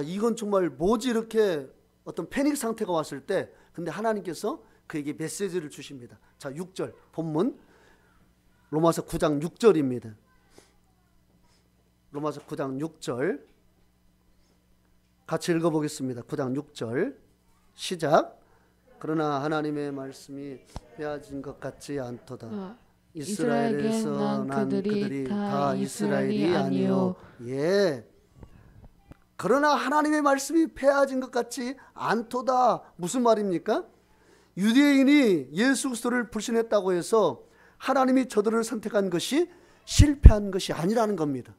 [SPEAKER 1] 이건 정말 뭐지 이렇게 어떤 패닉 상태가 왔을 때 근데 하나님께서 그에게 메시지를 주십니다. 자, 6절 본문 로마서 9장 6절입니다. 로마서 9장 6절 같이 읽어보겠습니다. 9장 6절 시작. 그러나 하나님의 말씀이 빼앗은 것 같지 않도다. 이스라엘에서 난 그들이 다 이스라엘이 아니요. 예. 그러나 하나님의 말씀이 폐하진 것 같지 않도다. 무슨 말입니까? 유대인이 예수 그리스도를 불신했다고 해서 하나님이 저들을 선택한 것이 실패한 것이 아니라는 겁니다.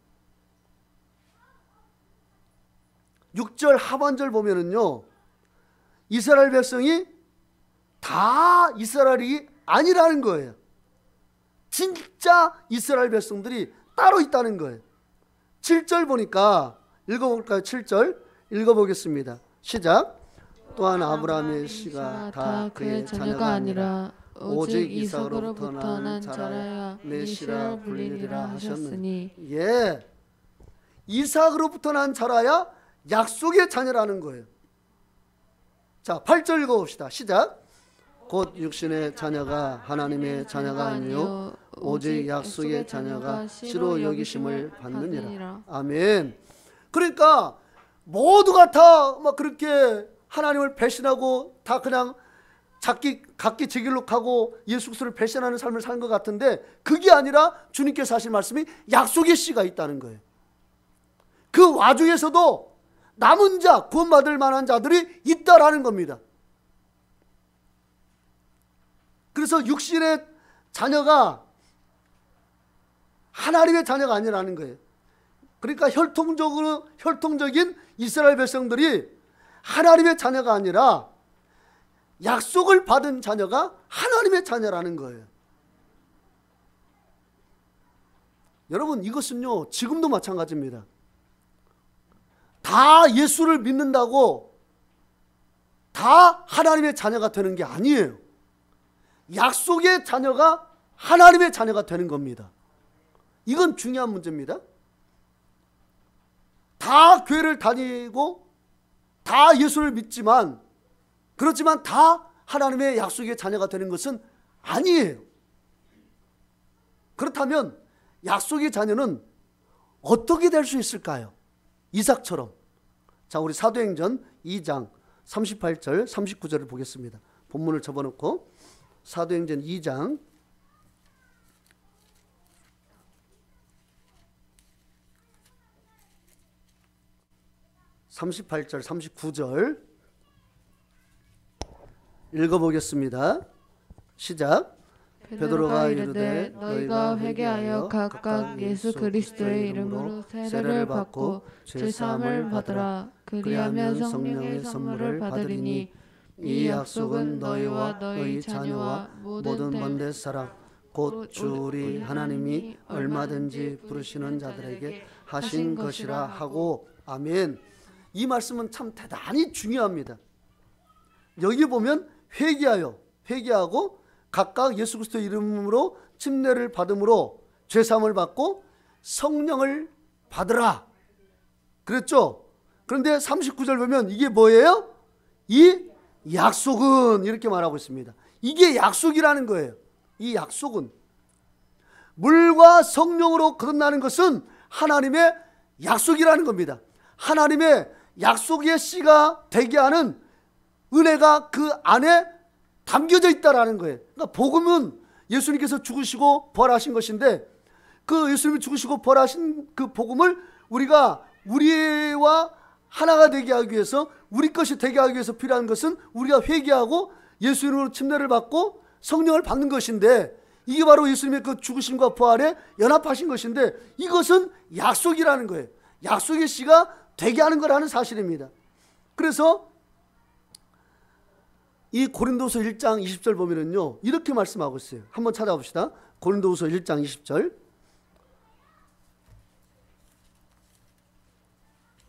[SPEAKER 1] 6절 하반절 보면은요, 이스라엘 백성이 다 이스라엘이 아니라는 거예요. 진짜 이스라엘 백성들이 따로 있다는 거예요. 7절 보니까 읽어볼까요? 7절 읽어보겠습니다. 시작. 또한 아브라함의 씨가 다 그의 자녀가 아니라 오직 이삭으로부터 난 자라야 내 씨라 불리리라 하셨으니. 예, 이삭으로부터 난 자라야 약속의 자녀라는 거예요. 자, 8절 읽어봅시다. 시작. 곧 육신의 자녀가 하나님의 자녀가 아니요 오직 약속의 자녀가 씨로 여기심을 받느니라. 아멘. 그러니까 모두가 다 막 그렇게 하나님을 배신하고 다 그냥 각기 제 길로 가고 예수 그리스도를 배신하는 삶을 사는 것 같은데 그게 아니라 주님께서 하신 말씀이 약속의 씨가 있다는 거예요. 그 와중에서도 남은 자, 구원받을 만한 자들이 있다라는 겁니다. 그래서 육신의 자녀가 하나님의 자녀가 아니라는 거예요. 그러니까 혈통적인 이스라엘 백성들이 하나님의 자녀가 아니라 약속을 받은 자녀가 하나님의 자녀라는 거예요. 여러분, 이것은요 지금도 마찬가지입니다. 다 예수를 믿는다고 다 하나님의 자녀가 되는 게 아니에요. 약속의 자녀가 하나님의 자녀가 되는 겁니다. 이건 중요한 문제입니다. 다 교회를 다니고 다 예수를 믿지만 그렇지만 다 하나님의 약속의 자녀가 되는 것은 아니에요. 그렇다면 약속의 자녀는 어떻게 될 수 있을까요? 이삭처럼. 자, 우리 사도행전 2장 38절 39절을 보겠습니다. 본문을 접어놓고 사도행전 2장 38절 39절 읽어보겠습니다. 시작. 베드로가 이르되 너희가 회개하여 각각 예수 그리스도의 이름으로 세례를 받고 죄사함을 받으라. 그리하면 성령의 선물을 받으리니 이 약속은 너희와 너희 자녀와 모든 먼데 사람 곧 주 우리 하나님이 얼마든지 부르시는 자들에게 하신 것이라 하고. 아멘. 이 말씀은 참 대단히 중요합니다. 여기 보면 회개하고 각각 예수 그리스도 이름으로 침례를 받음으로 죄사함을 받고 성령을 받으라 그랬죠. 그런데 39절 보면 이게 뭐예요? 이 약속은 이렇게 말하고 있습니다. 이게 약속이라는 거예요. 이 약속은 물과 성령으로 거듭나는 것은 하나님의 약속이라는 겁니다. 하나님의 약속의 씨가 되게 하는 은혜가 그 안에 담겨져 있다라는 거예요. 그러니까 복음은 예수님께서 죽으시고 부활하신 것인데 그 예수님이 죽으시고 부활하신 그 복음을 우리가 우리와 하나가 되게 하기 위해서 우리 것이 되게 하기 위해서 필요한 것은 우리가 회개하고 예수 이름으로 침례를 받고 성령을 받는 것인데 이게 바로 예수님의 그 죽으심과 부활에 연합하신 것인데 이것은 약속이라는 거예요. 약속의 씨가 되게 하는 거라는 사실입니다. 그래서 이 고린도후서 1장 20절 보면은요 이렇게 말씀하고 있어요. 한번 찾아봅시다. 고린도후서 1장 20절.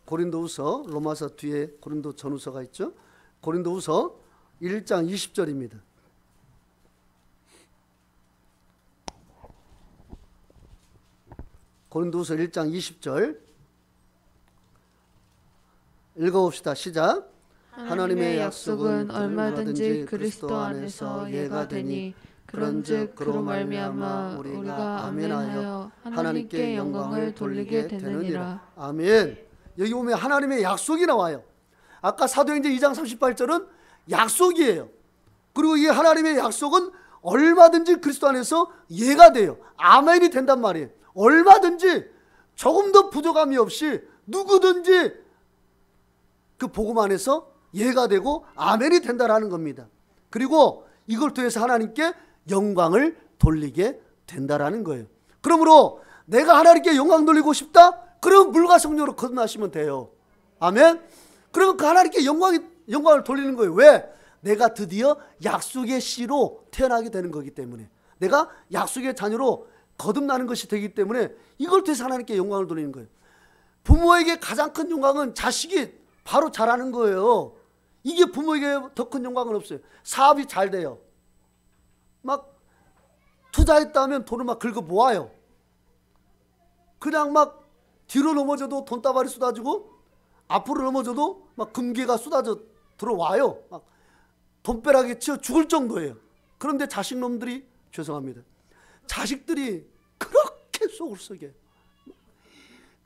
[SPEAKER 1] 고린도후서, 로마서 뒤에 고린도 전후서가 있죠. 고린도후서 1장 20절입니다. 고린도후서 1장 20절 읽어봅시다. 시작.
[SPEAKER 2] 하나님의 약속은 얼마든지 그리스도 안에서 예가 되니 그런즉 그로 말미암아 우리가 아멘하여 하나님께 영광을 돌리게 되느니라.
[SPEAKER 1] 아멘. 여기 보면 하나님의 약속이 나와요. 아까 사도행전 2장 38절은 약속이에요. 그리고 이 하나님의 약속은 얼마든지 그리스도 안에서 예가 돼요. 아멘이 된단 말이에요. 얼마든지 조금 더 부족함이 없이 누구든지 그 복음 안에서 예가 되고 아멘이 된다라는 겁니다. 그리고 이걸 통해서 하나님께 영광을 돌리게 된다라는 거예요. 그러므로 내가 하나님께 영광 돌리고 싶다? 그럼 물과 성령으로 거듭나시면 돼요. 아멘. 그러면 그 하나님께 영광을 돌리는 거예요. 왜? 내가 드디어 약속의 씨로 태어나게 되는 거기 때문에, 내가 약속의 자녀로 거듭나는 것이 되기 때문에 이걸 통해서 하나님께 영광을 돌리는 거예요. 부모에게 가장 큰 영광은 자식이 바로 잘하는 거예요. 이게 부모에게 더 큰 영광은 없어요. 사업이 잘 돼요. 막 투자했다 하면 돈을 막 긁어 모아요. 그냥 막 뒤로 넘어져도 돈다발이 쏟아지고 앞으로 넘어져도 막 금괴가 쏟아져 들어와요. 막 돈벼락에 치여 죽을 정도예요. 그런데 자식놈들이, 죄송합니다, 자식들이 그렇게 속을 썩여요.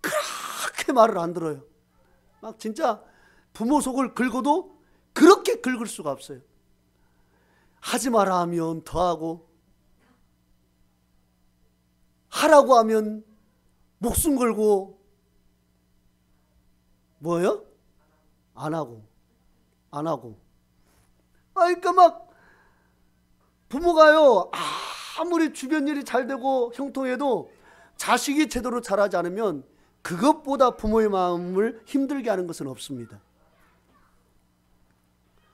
[SPEAKER 1] 그렇게 말을 안 들어요. 막 진짜 부모 속을 긁어도 그렇게 긁을 수가 없어요. 하지 마라 하면 더하고, 하라고 하면 목숨 걸고, 뭐예요? 안 하고. 그러니까 막 부모가요, 아무리 주변 일이 잘 되고 형통해도 자식이 제대로 자라지 않으면 그것보다 부모의 마음을 힘들게 하는 것은 없습니다.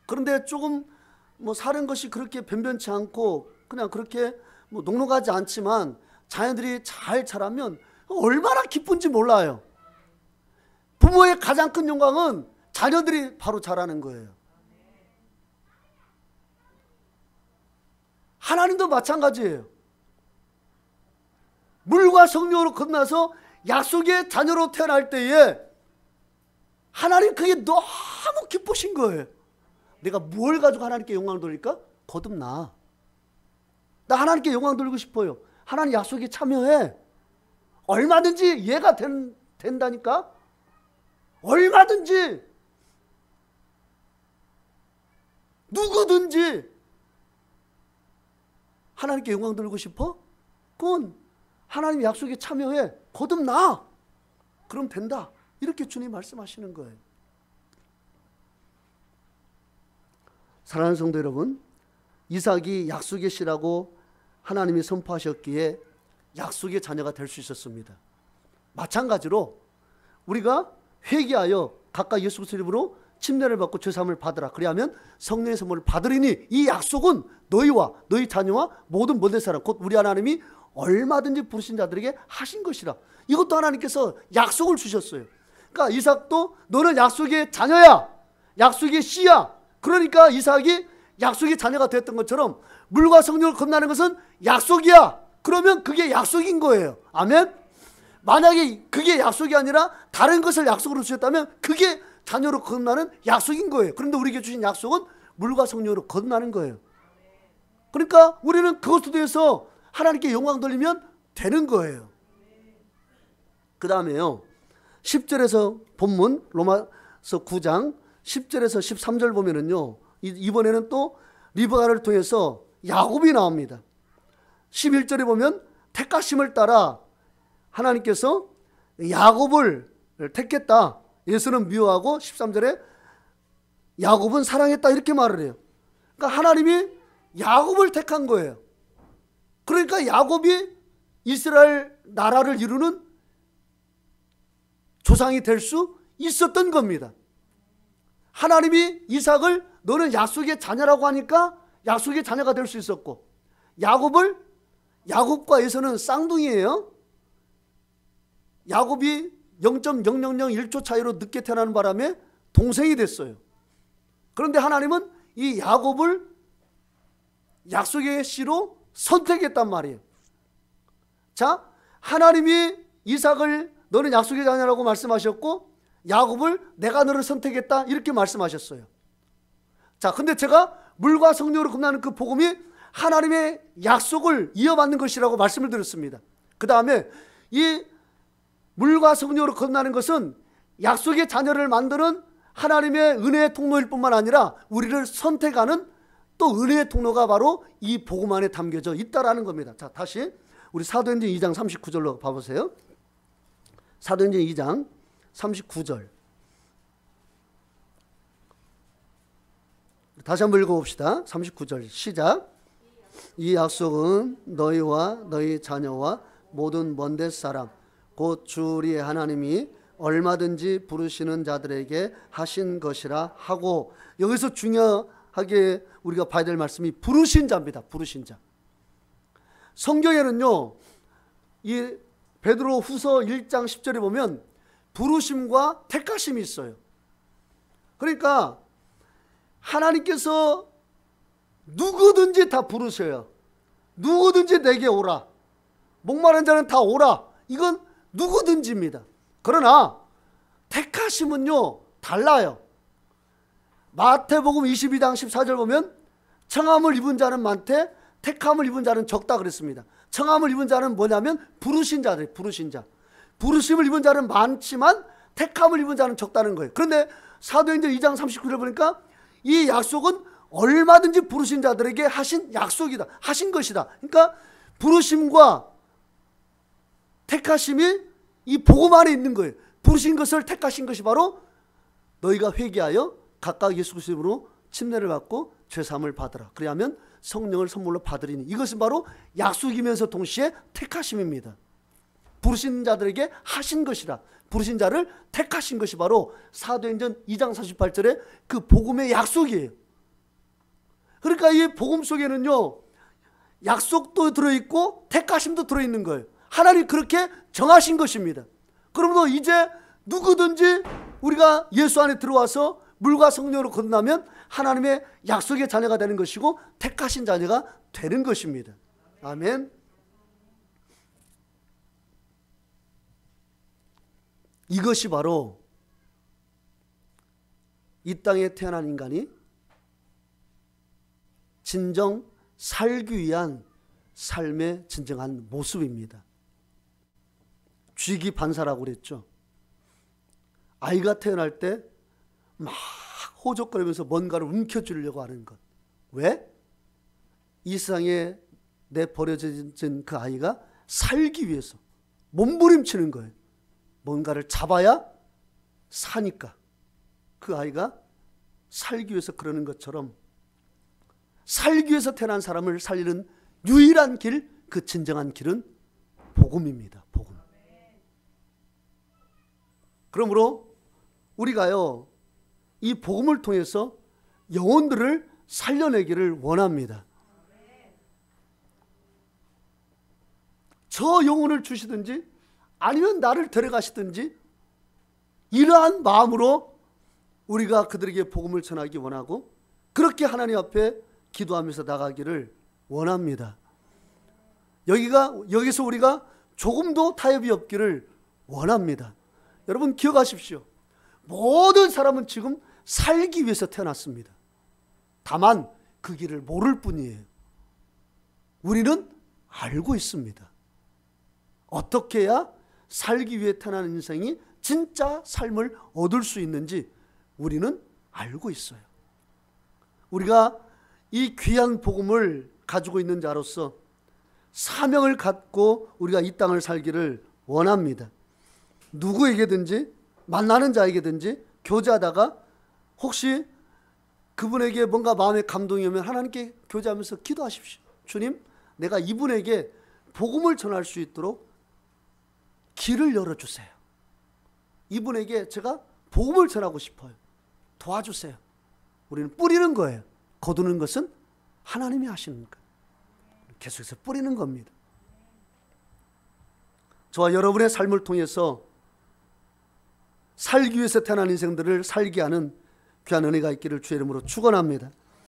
[SPEAKER 1] 그런데 조금 뭐 사는 것이 그렇게 변변치 않고 그냥 그렇게 뭐 녹록하지 않지만 자녀들이 잘 자라면 얼마나 기쁜지 몰라요. 부모의 가장 큰 영광은 자녀들이 바로 자라는 거예요. 하나님도 마찬가지예요. 물과 성령으로 거듭나서 약속의 자녀로 태어날 때에 하나님 그게 너무 기쁘신 거예요. 내가 뭘 가지고 하나님께 영광을 돌릴까? 거듭나. 나 하나님께 영광 돌리고 싶어요. 하나님 약속에 참여해. 얼마든지 예가 된다니까. 얼마든지, 누구든지 하나님께 영광 돌리고 싶어? 그건 하나님 약속에 참여해. 거듭나. 그럼 된다. 이렇게 주님 말씀하시는 거예요. 사랑하는 성도 여러분, 이삭이 약속의 씨라고 하나님이 선포하셨기에 약속의 자녀가 될 수 있었습니다. 마찬가지로 우리가 회개하여 각각 예수 그리스도의 이름으로 침례를 받고 죄사함을 받으라. 그리하면 성령의 선물을 받으리니 이 약속은 너희와 너희 자녀와 모든 모든 사람 곧 우리 하나님이 얼마든지 부르신 자들에게 하신 것이라. 이것도 하나님께서 약속을 주셨어요. 그러니까 이삭도 너는 약속의 자녀야. 약속의 씨야. 그러니까 이삭이 약속의 자녀가 됐던 것처럼 물과 성령을 거듭나는 것은 약속이야. 그러면 그게 약속인 거예요. 아멘. 만약에 그게 약속이 아니라 다른 것을 약속으로 주셨다면 그게 자녀로 거듭나는 약속인 거예요. 그런데 우리에게 주신 약속은 물과 성령으로 거듭나는 거예요. 그러니까 우리는 그것에 대해서 하나님께 영광 돌리면 되는 거예요. 그 다음에요, 10절에서 본문 로마서 9장 10절에서 13절 보면은요, 이번에는 또 리브가를 통해서 야곱이 나옵니다. 11절에 보면 택하심을 따라 하나님께서 야곱을 택했다. 예수는 미워하고 13절에 야곱은 사랑했다. 이렇게 말을 해요. 그러니까 하나님이 야곱을 택한 거예요. 그러니까 야곱이 이스라엘 나라를 이루는 조상이 될 수 있었던 겁니다. 하나님이 이삭을 너는 약속의 자녀라고 하니까 약속의 자녀가 될 수 있었고, 야곱과 에서는 쌍둥이에요. 야곱이 0.0001초 차이로 늦게 태어나는 바람에 동생이 됐어요. 그런데 하나님은 이 야곱을 약속의 씨로 선택했단 말이에요. 자, 하나님이 이삭을 너는 약속의 자녀라고 말씀하셨고 야곱을 내가 너를 선택했다 이렇게 말씀하셨어요. 자, 근데 제가 물과 성령으로 거듭나는 그 복음이 하나님의 약속을 이어받는 것이라고 말씀을 드렸습니다. 그 다음에 이 물과 성령으로 거듭나는 것은 약속의 자녀를 만드는 하나님의 은혜의 통로일 뿐만 아니라 우리를 선택하는 또 은혜의 통로가 바로 이 복음 안에 담겨져 있다라는 겁니다. 자, 다시 우리 사도행전 2장 39절로 봐보세요. 사도행전 2장 39절. 다시 한번 읽어봅시다. 39절 시작. 이 약속은 너희와 너희 자녀와 모든 먼데 사람 곧 주 우리의 하나님이 얼마든지 부르시는 자들에게 하신 것이라 하고, 여기서 중요하게 우리가 봐야 될 말씀이 부르신 자입니다. 부르신 자. 성경에는요, 이 베드로 후서 1장 10절에 보면 부르심과 택하심이 있어요. 그러니까 하나님께서 누구든지 다 부르셔요. 누구든지 내게 오라. 목마른 자는 다 오라. 이건 누구든지입니다. 그러나 택하심은요 달라요. 마태복음 22장 14절 보면 청함을 입은 자는 많되 택함을 입은 자는 적다 그랬습니다. 청함을 입은 자는 뭐냐면 부르신 자들, 부르신 자. 부르심을 입은 자는 많지만 택함을 입은 자는 적다는 거예요. 그런데 사도행전 2장 39절 보니까 이 약속은 얼마든지 부르신 자들에게 하신 약속이다. 하신 것이다. 그러니까 부르심과 택하심이 이 복음 안에 있는 거예요. 부르신 것을 택하신 것이 바로 너희가 회개하여 각각 예수 그리스도 이름으로 침례를 받고 죄사함을 받으라. 그래야면 성령을 선물로 받으리니. 이것은 바로 약속이면서 동시에 택하심입니다. 부르신 자들에게 하신 것이라. 부르신 자를 택하신 것이 바로 사도행전 2장 48절에 그 복음의 약속이에요. 그러니까 이 복음 속에는요 약속도 들어있고 택하심도 들어있는 거예요. 하나님 그렇게 정하신 것입니다. 그러므로 이제 누구든지 우리가 예수 안에 들어와서 물과 성령으로 거듭나면 하나님의 약속의 자녀가 되는 것이고 택하신 자녀가 되는 것입니다. 아멘. 이것이 바로 이 땅에 태어난 인간이 진정 살기 위한 삶의 진정한 모습입니다. 쥐기반사라고 그랬죠. 아이가 태어날 때 막 호적거리면서 뭔가를 움켜쥐려고 하는 것. 왜? 이 세상에 내버려진 그 아이가 살기 위해서 몸부림치는 거예요. 뭔가를 잡아야 사니까. 그 아이가 살기 위해서 그러는 것처럼 살기 위해서 태어난 사람을 살리는 유일한 길, 그 진정한 길은 복음입니다. 복음. 그러므로 우리가요 이 복음을 통해서 영혼들을 살려내기를 원합니다. 저 영혼을 주시든지 아니면 나를 데려가시든지 이러한 마음으로 우리가 그들에게 복음을 전하기 원하고 그렇게 하나님 앞에 기도하면서 나가기를 원합니다. 여기서 우리가 조금도 타협이 없기를 원합니다. 여러분 기억하십시오. 모든 사람은 지금 살기 위해서 태어났습니다. 다만 그 길을 모를 뿐이에요. 우리는 알고 있습니다. 어떻게 해야 살기 위해 태어난 인생이 진짜 삶을 얻을 수 있는지 우리는 알고 있어요. 우리가 이 귀한 복음을 가지고 있는 자로서 사명을 갖고 우리가 이 땅을 살기를 원합니다. 누구에게든지 만나는 자에게든지 교제하다가 혹시 그분에게 뭔가 마음의 감동이 오면 하나님께 교제하면서 기도하십시오. 주님, 내가 이분에게 복음을 전할 수 있도록 길을 열어주세요. 이분에게 제가 복음을 전하고 싶어요. 도와주세요. 우리는 뿌리는 거예요. 거두는 것은 하나님이 하시는 거예요. 계속해서 뿌리는 겁니다. 저와 여러분의 삶을 통해서 살기 위해서 태어난 인생들을 살게 하는 귀한 은혜가 있기를 주의 이름으로 축원합니다.